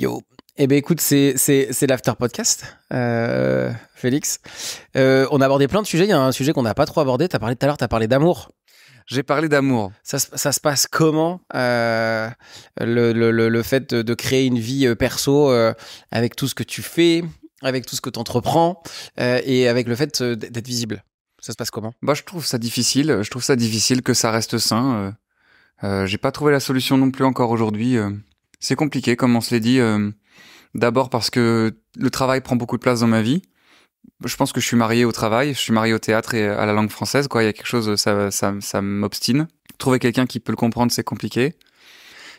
Yo. Eh ben écoute, c'est l'After Podcast, Félix. On a abordé plein de sujets. Il y a un sujet qu'on n'a pas trop abordé. T'as parlé tout à l'heure. T'as parlé d'amour. J'ai parlé d'amour. Ça se passe comment le fait de créer une vie perso avec tout ce que tu fais, avec tout ce que tu entreprends et avec le fait d'être visible. Ça se passe comment? Bah, je trouve ça difficile. Je trouve ça difficile que ça reste sain. J'ai pas trouvé la solution non plus encore aujourd'hui. C'est compliqué, comme on se l'est dit. D'abord parce que le travail prend beaucoup de place dans ma vie. Je pense que je suis marié au travail, je suis marié au théâtre et à la langue française, quoi. Il y a quelque chose, ça m'obstine. Trouver quelqu'un qui peut le comprendre, c'est compliqué.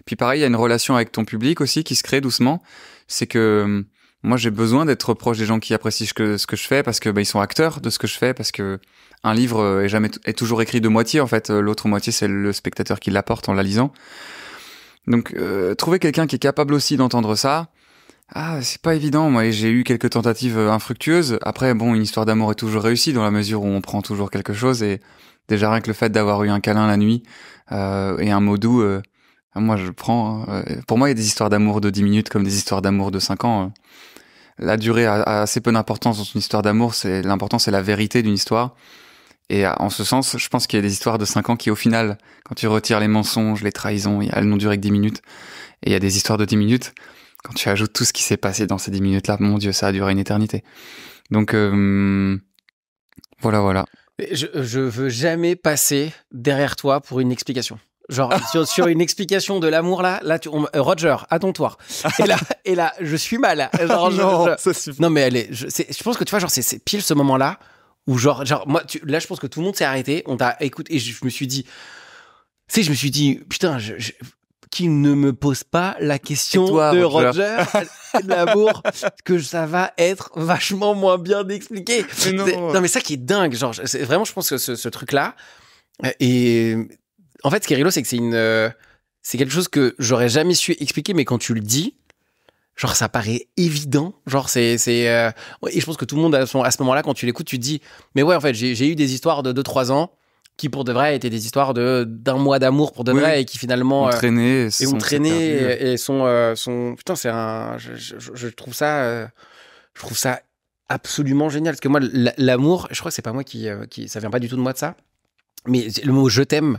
Puis pareil, il y a une relation avec ton public aussi qui se crée doucement. C'est que moi, j'ai besoin d'être proche des gens qui apprécient ce que je fais parce que ils sont acteurs de ce que je fais, parce que un livre est toujours écrit de moitié, en fait. L'autre moitié, c'est le spectateur qui l'apporte en la lisant. Donc, trouver quelqu'un qui est capable aussi d'entendre ça, c'est pas évident. Moi, j'ai eu quelques tentatives infructueuses. Après, bon, une histoire d'amour est toujours réussie dans la mesure où on prend toujours quelque chose. Et déjà, rien que le fait d'avoir eu un câlin la nuit et un mot doux, moi, je prends. Pour moi, il y a des histoires d'amour de 10 minutes comme des histoires d'amour de 5 ans. La durée a assez peu d'importance dans une histoire d'amour. L'important, c'est la vérité d'une histoire. Et en ce sens, je pense qu'il y a des histoires de 5 ans qui, au final, quand tu retires les mensonges, les trahisons, elles n'ont duré que 10 minutes. Et il y a des histoires de 10 minutes. Quand tu ajoutes tout ce qui s'est passé dans ces 10 minutes-là, mon Dieu, ça a duré une éternité. Donc, voilà. Je veux jamais passer derrière toi pour une explication. Genre, sur une explication de l'amour, là Roger, attends-toi. Et là, je suis mal. Genre, non, mais je pense que tu vois, genre, c'est pile ce moment-là où, genre, moi, là, je pense que tout le monde s'est arrêté. On t'a écouté et je me suis dit, putain, qui ne me pose pas la question de Roger de l'amour, que ça va être vachement moins bien expliqué. Non, mais ça qui est dingue, genre, vraiment, je pense que ce truc-là, et en fait, ce qui est rigolo, c'est que c'est quelque chose que j'aurais jamais su expliquer, mais quand tu le dis, genre, ça paraît évident, genre, et je pense que tout le monde, à ce moment-là, quand tu l'écoutes, tu te dis, mais ouais, en fait, j'ai eu des histoires de 2-3 ans, qui pour de vrai étaient des histoires d'un mois d'amour pour de vrai et qui finalement ont traîné et sont putain, je trouve ça absolument génial parce que moi l'amour, je crois que c'est pas moi qui ça vient pas du tout de moi de ça, mais le mot je t'aime,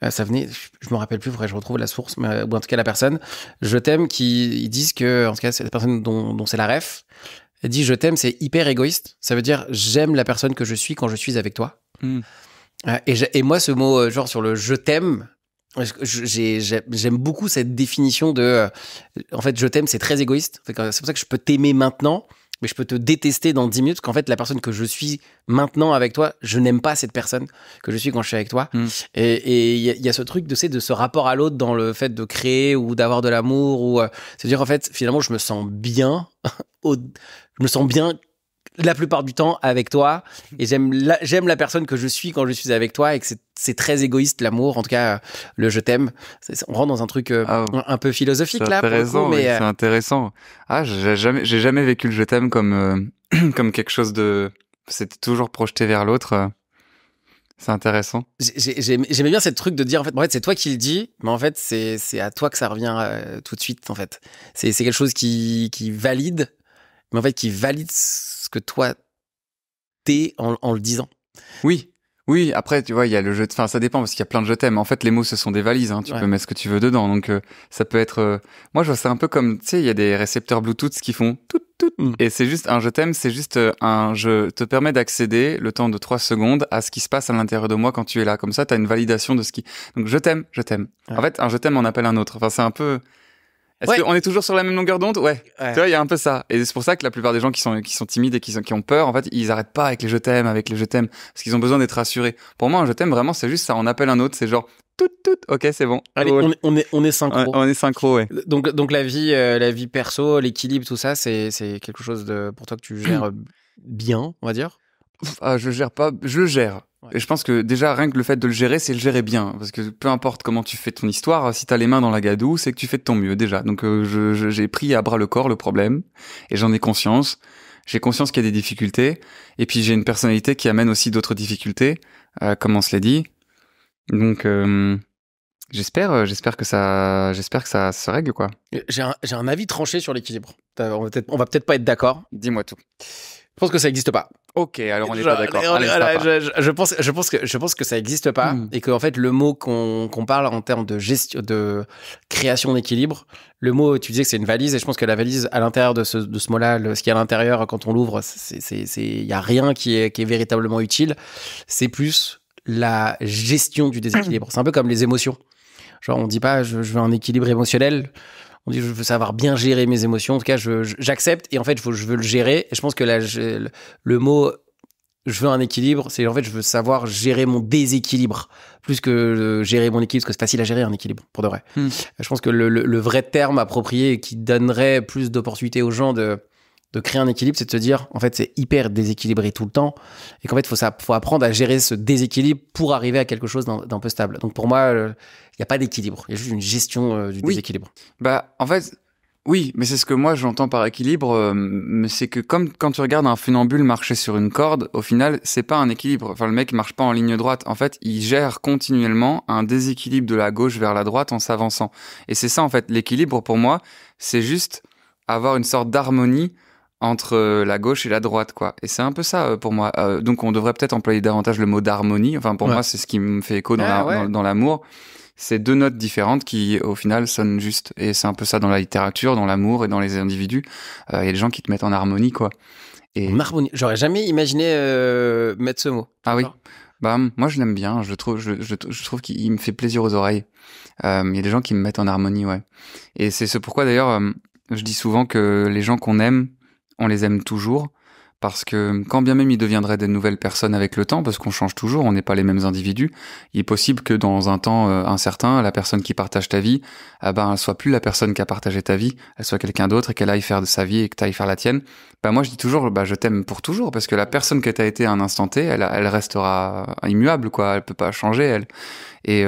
ça venait, je me rappelle plus, faudrait que je retrouve la source, mais, ou en tout cas la personne je t'aime, qui ils disent que en tout cas c'est la personne dont c'est la ref, elle dit je t'aime, c'est hyper égoïste, ça veut dire j'aime la personne que je suis quand je suis avec toi. Et moi, ce mot, genre sur le je t'aime, j'aime beaucoup cette définition de. En fait, je t'aime, c'est très égoïste. C'est pour ça que je peux t'aimer maintenant, mais je peux te détester dans 10 minutes. Parce qu'en fait, la personne que je suis maintenant avec toi, je n'aime pas cette personne que je suis quand je suis avec toi. Et il y a ce truc de ce rapport à l'autre dans le fait de créer ou d'avoir de l'amour. Ou c'est-à-dire, en fait, finalement, je me sens bien. Je me sens bien la plupart du temps avec toi, et j'aime la personne que je suis quand je suis avec toi, et que c'est très égoïste l'amour, en tout cas le je t'aime, on rentre dans un truc un peu philosophique là pour le coup, mais c'est intéressant. J'ai jamais vécu le je t'aime comme comme quelque chose de, c'était toujours projeté vers l'autre. C'est intéressant. J'aimais bien ce truc de dire en fait c'est toi qui le dis, mais en fait c'est à toi que ça revient tout de suite, en fait c'est quelque chose qui valide, mais en fait qui valide ce que toi t'es en le disant. Oui, après, tu vois, il y a le jeu, enfin, ça dépend parce qu'il y a plein de je t'aime. En fait, les mots, ce sont des valises, hein. Tu peux mettre ce que tu veux dedans. Donc, ça peut être, moi, je vois ça un peu comme, tu sais, il y a des récepteurs Bluetooth qui font tout. Et c'est juste un je t'aime, c'est juste je te permet d'accéder le temps de 3 secondes à ce qui se passe à l'intérieur de moi quand tu es là. Comme ça, t'as une validation de ce qui, donc je t'aime. Ouais. En fait, un je t'aime en appelle un autre. Enfin, c'est un peu, est-ce qu'on est toujours sur la même longueur d'onde? Ouais. Tu vois, il y a un peu ça. Et c'est pour ça que la plupart des gens qui sont timides et qui ont peur, en fait, ils arrêtent pas avec les je t'aime, parce qu'ils ont besoin d'être rassurés. Pour moi, un je t'aime, vraiment, c'est juste ça, on appelle un autre, c'est genre, tout, ok, c'est bon. Allez, on est synchro. On est synchro, ouais. Donc la vie perso, l'équilibre, tout ça, c'est quelque chose pour toi que tu gères bien, on va dire? Je gère pas, je le gère. Ouais. Et je pense que déjà, rien que le fait de le gérer, c'est le gérer bien. Parce que peu importe comment tu fais ton histoire, si t'as les mains dans la gadoue, c'est que tu fais de ton mieux, déjà. Donc, j'ai pris à bras le corps le problème. Et j'en ai conscience. J'ai conscience qu'il y a des difficultés. Et puis, j'ai une personnalité qui amène aussi d'autres difficultés, comme on se l'a dit. Donc, J'espère que ça se règle, quoi. J'ai un avis tranché sur l'équilibre. On va peut-être pas être d'accord. Dis-moi tout. Je pense que ça n'existe pas. Ok, alors on n'est pas d'accord. Allez, je pense que ça n'existe pas et que en fait le mot qu'on parle en termes de gestion, de création d'équilibre, le mot, tu disais que c'est une valise et je pense que la valise à l'intérieur de ce mot-là, ce qui est à l'intérieur quand on l'ouvre, il y a rien qui est véritablement utile. C'est plus la gestion du déséquilibre. C'est un peu comme les émotions. Genre on dit pas je veux un équilibre émotionnel. On dit je veux savoir bien gérer mes émotions. En tout cas, j'accepte et en fait, je veux le gérer. Et je pense que le mot je veux un équilibre, c'est en fait je veux savoir gérer mon déséquilibre plus que gérer mon équilibre, parce que c'est facile à gérer un équilibre pour de vrai. Je pense que le vrai terme approprié qui donnerait plus d'opportunités aux gens de créer un équilibre, c'est de se dire en fait c'est hyper déséquilibré tout le temps et qu'en fait faut apprendre à gérer ce déséquilibre pour arriver à quelque chose d'un peu stable. Donc pour moi, il n'y a pas d'équilibre, il y a juste une gestion du déséquilibre. Bah en fait oui, mais c'est ce que moi j'entends par équilibre, mais c'est que comme quand tu regardes un funambule marcher sur une corde, au final c'est pas un équilibre. Enfin le mec marche pas en ligne droite. En fait il gère continuellement un déséquilibre de la gauche vers la droite en s'avançant. Et c'est ça en fait l'équilibre pour moi, c'est juste avoir une sorte d'harmonie entre la gauche et la droite, quoi. Et c'est un peu ça pour moi. Donc on devrait peut-être employer davantage le mot d'harmonie. Enfin pour moi c'est ce qui me fait écho dans l'amour. C'est deux notes différentes qui au final sonnent juste. Et c'est un peu ça dans la littérature, dans l'amour et dans les individus. Il y a des gens qui te mettent en harmonie, quoi. Et... En harmonie. J'aurais jamais imaginé mettre ce mot. Ah oui. Bah moi je l'aime bien. Je trouve qu'il me fait plaisir aux oreilles. Il y a des gens qui me mettent en harmonie, ouais. Et c'est pourquoi d'ailleurs je dis souvent que les gens qu'on aime, on les aime toujours, parce que quand bien même ils deviendraient des nouvelles personnes avec le temps, parce qu'on change toujours, on n'est pas les mêmes individus, il est possible que dans un temps incertain, la personne qui partage ta vie, elle soit plus la personne qui a partagé ta vie, elle soit quelqu'un d'autre et qu'elle aille faire de sa vie et que tu ailles faire la tienne. Moi je dis toujours, je t'aime pour toujours, parce que la personne que tu as été à un instant T, elle restera immuable, quoi, elle peut pas changer, elle. Et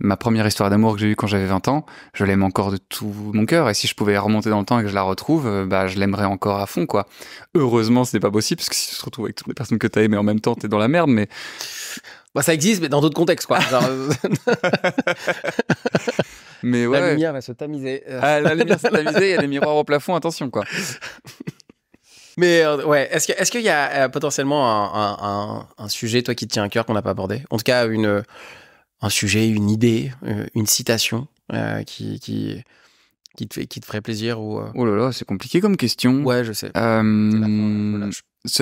ma première histoire d'amour que j'ai eue quand j'avais 20 ans, je l'aime encore de tout mon cœur. Et si je pouvais remonter dans le temps et que je la retrouve, je l'aimerais encore à fond, quoi. Heureusement, ce n'est pas possible, parce que si tu te retrouves avec toutes les personnes que t'as aimées en même temps, t'es dans la merde, mais... ça existe, mais dans d'autres contextes, quoi. Genre... mais ouais. La lumière va se tamiser. La lumière se tamiser, il y a des miroirs au plafond, attention, quoi. Mais ouais, est-ce qu'il y a potentiellement un sujet, toi, qui te tient à cœur qu'on n'a pas abordé? En tout cas, un sujet, une idée, une citation qui te ferait plaisir ou Oh là là, c'est compliqué comme question. Ouais, je sais.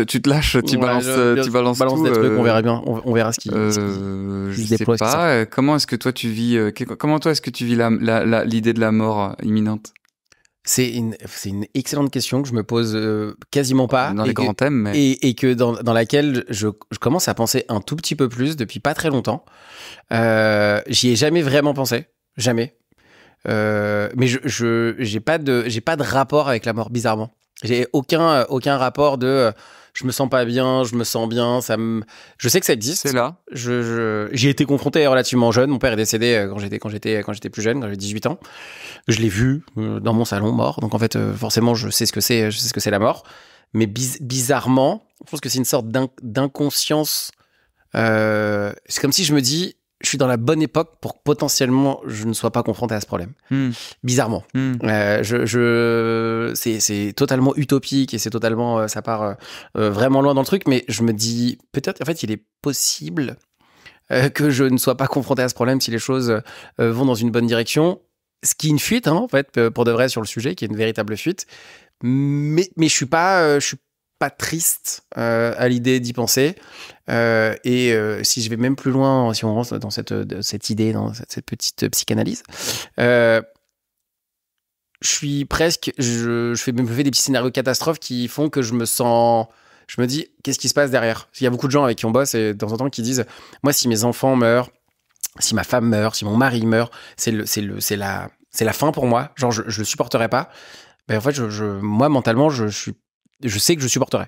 Tu te lâches, tu balances tout, des trucs, on verra bien, on verra ce qui je sais pas. Comment est-ce que toi tu vis l'idée de la mort imminente? C'est une excellente question que je me pose quasiment pas. Dans les grands thèmes, mais... et que dans laquelle je commence à penser un tout petit peu plus depuis pas très longtemps. J'y ai jamais vraiment pensé, jamais. Mais j'ai pas de rapport avec la mort, bizarrement. J'ai aucun rapport de je me sens pas bien, je me sens bien, je sais que ça existe. C'est là. J'y ai été confronté relativement jeune. Mon père est décédé quand j'étais plus jeune, quand j'avais 18 ans. Je l'ai vu dans mon salon mort. Donc en fait, forcément, je sais ce que c'est la mort. Mais bizarrement, je pense que c'est une sorte d'inconscience. C'est comme si je me dis, je suis dans la bonne époque pour que potentiellement je ne sois pas confronté à ce problème. Bizarrement. C'est totalement utopique et c'est totalement, ça part vraiment loin dans le truc, mais je me dis, peut-être, en fait, il est possible que je ne sois pas confronté à ce problème si les choses vont dans une bonne direction. Ce qui est une fuite, en fait, pour de vrai sur le sujet, qui est une véritable fuite. Mais je suis pas triste à l'idée d'y penser. Si je vais même plus loin, si on rentre dans cette idée, dans cette petite psychanalyse, je me fais des petits scénarios catastrophes qui font que je me dis, qu'est-ce qui se passe derrière? Il y a beaucoup de gens avec qui on bosse et de temps en temps qui disent, moi, si mes enfants meurent, si ma femme meurt, si mon mari meurt, c'est la fin pour moi. Genre, je le supporterai pas. Mais en fait, moi, mentalement, je sais que je supporterai.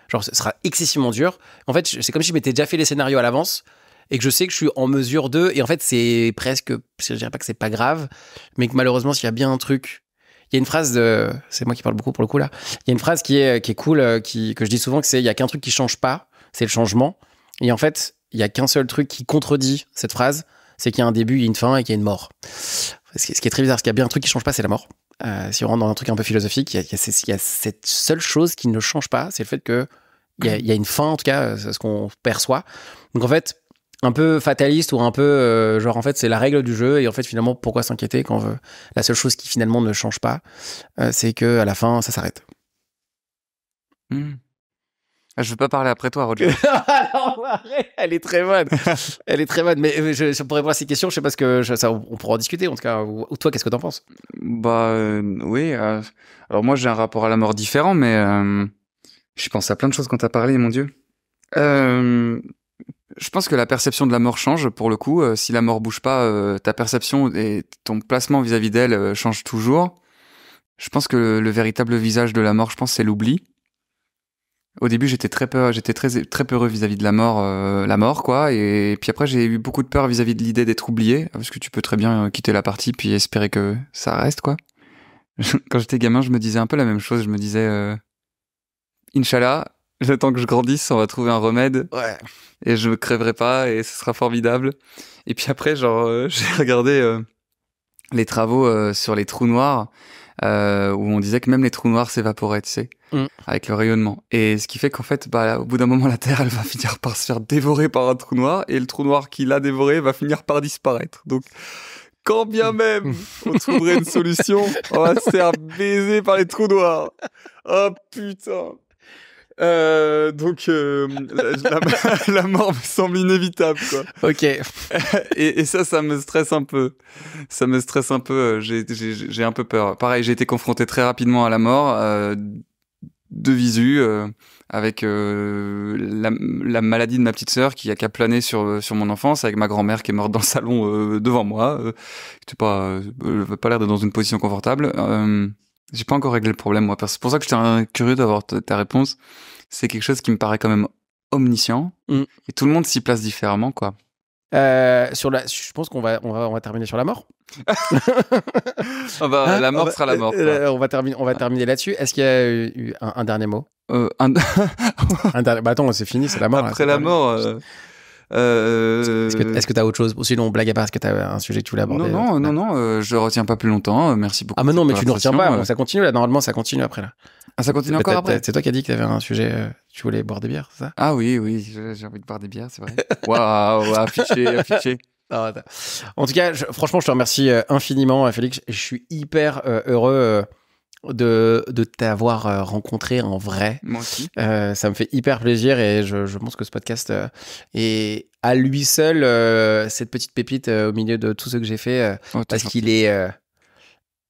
Genre, ce sera excessivement dur. En fait, c'est comme si je m'étais déjà fait les scénarios à l'avance et que je sais que je suis en mesure de... Et en fait, c'est presque... Je dirais pas que c'est pas grave, mais que malheureusement, s'il y a bien un truc... Il y a une phrase de... C'est moi qui parle beaucoup pour le coup, là. Il y a une phrase qui est cool, que je dis souvent, que c'est « Il y a qu'un truc qui change pas, c'est le changement. » Et en fait, il y a qu'un seul truc qui contredit cette phrase, c'est qu'il y a un début, il y a une fin et qu'il y a une mort. Ce qui est très bizarre, parce qu'il y a bien un truc qui change pas, c'est la mort. Si on rentre dans un truc un peu philosophique, il y a cette seule chose qui ne change pas, c'est le fait que il y a une fin, en tout cas, c'est ce qu'on perçoit. Donc en fait, un peu fataliste ou un peu genre en fait c'est la règle du jeu et en fait finalement pourquoi s'inquiéter quand la seule chose qui finalement ne change pas, c'est que à la fin ça s'arrête. Je veux pas parler après toi, Roger. Alors, arrête, elle est très bonne. Elle est très bonne. Mais je pourrais voir ces questions, je sais pas ce que ça, on pourra en discuter en tout cas. Ou toi, qu'est-ce que t'en penses? Oui. Alors moi, j'ai un rapport à la mort différent, mais je pense à plein de choses quand t'as parlé, mon Dieu. Je pense que la perception de la mort change pour le coup. Si la mort bouge pas, ta perception et ton placement vis-à-vis d'elle change toujours. Je pense que le véritable visage de la mort, je pense, c'est l'oubli. Au début, j'étais très peureux vis-à-vis de la mort, quoi. Et puis après, j'ai eu beaucoup de peur vis-à-vis de l'idée d'être oublié, parce que tu peux très bien quitter la partie puis espérer que ça reste, quoi. Quand j'étais gamin, je me disais un peu la même chose. Je me disais, Inch'Allah, le temps que je grandisse, on va trouver un remède. Ouais. Et je me crèverai pas et ce sera formidable. Et puis après, j'ai regardé les travaux sur les trous noirs. Où on disait que même les trous noirs s'évaporaient, tu sais, avec le rayonnement. Et ce qui fait qu'en fait, au bout d'un moment, la Terre, elle va finir par se faire dévorer par un trou noir, et le trou noir qui l'a dévoré va finir par disparaître. Donc, quand bien même on trouverait une solution, on va se faire baiser par les trous noirs. Oh putain. Donc la mort me semble inévitable, quoi. Ok. Et ça me stresse un peu. J'ai un peu peur. Pareil, j'ai été confronté très rapidement à la mort de visu avec la maladie de ma petite sœur qui a plané sur mon enfance, avec ma grand-mère qui est morte dans le salon devant moi. Qui pas l'air d'être dans une position confortable. J'ai pas encore réglé le problème, moi. C'est pour ça que j'étais curieux d'avoir ta réponse. C'est quelque chose qui me paraît quand même omniscient. Et tout le monde s'y place différemment, quoi. Je pense qu'on va terminer sur la mort. La mort sera la mort, quoi. On va terminer là-dessus. Est-ce qu'il y a eu un dernier mot? Un dernier... attends, c'est fini, c'est la mort. Après la mort... Est-ce que t'as autre chose? Sinon, blague à part, est-ce que t'as un sujet que tu voulais aborder? Non, je retiens pas plus longtemps. Merci beaucoup. Ah, mais non, mais tu ne retiens pas. Ça continue là. Normalement, ça continue après là. Ah, ça continue encore après? C'est toi qui as dit que t'avais un sujet. Tu voulais boire des bières, c'est ça? Ah oui, j'ai envie de boire des bières, c'est vrai. Waouh, affiché. En tout cas, franchement, je te remercie infiniment, Félix. Je suis hyper heureux de t'avoir rencontré en vrai. Moi aussi. Ça me fait hyper plaisir et je pense que ce podcast est à lui seul cette petite pépite au milieu de tout ce que j'ai fait parce qu'il est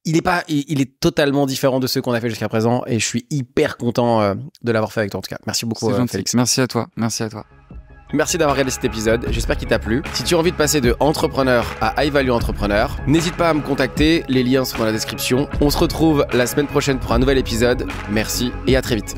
il est totalement différent de ceux qu'on a fait jusqu'à présent et je suis hyper content de l'avoir fait avec toi en tout cas. Merci beaucoup Félix. Merci à toi. Merci d'avoir regardé cet épisode, j'espère qu'il t'a plu. Si tu as envie de passer de entrepreneur à high value entrepreneur, n'hésite pas à me contacter, les liens sont dans la description. On se retrouve la semaine prochaine pour un nouvel épisode. Merci et à très vite.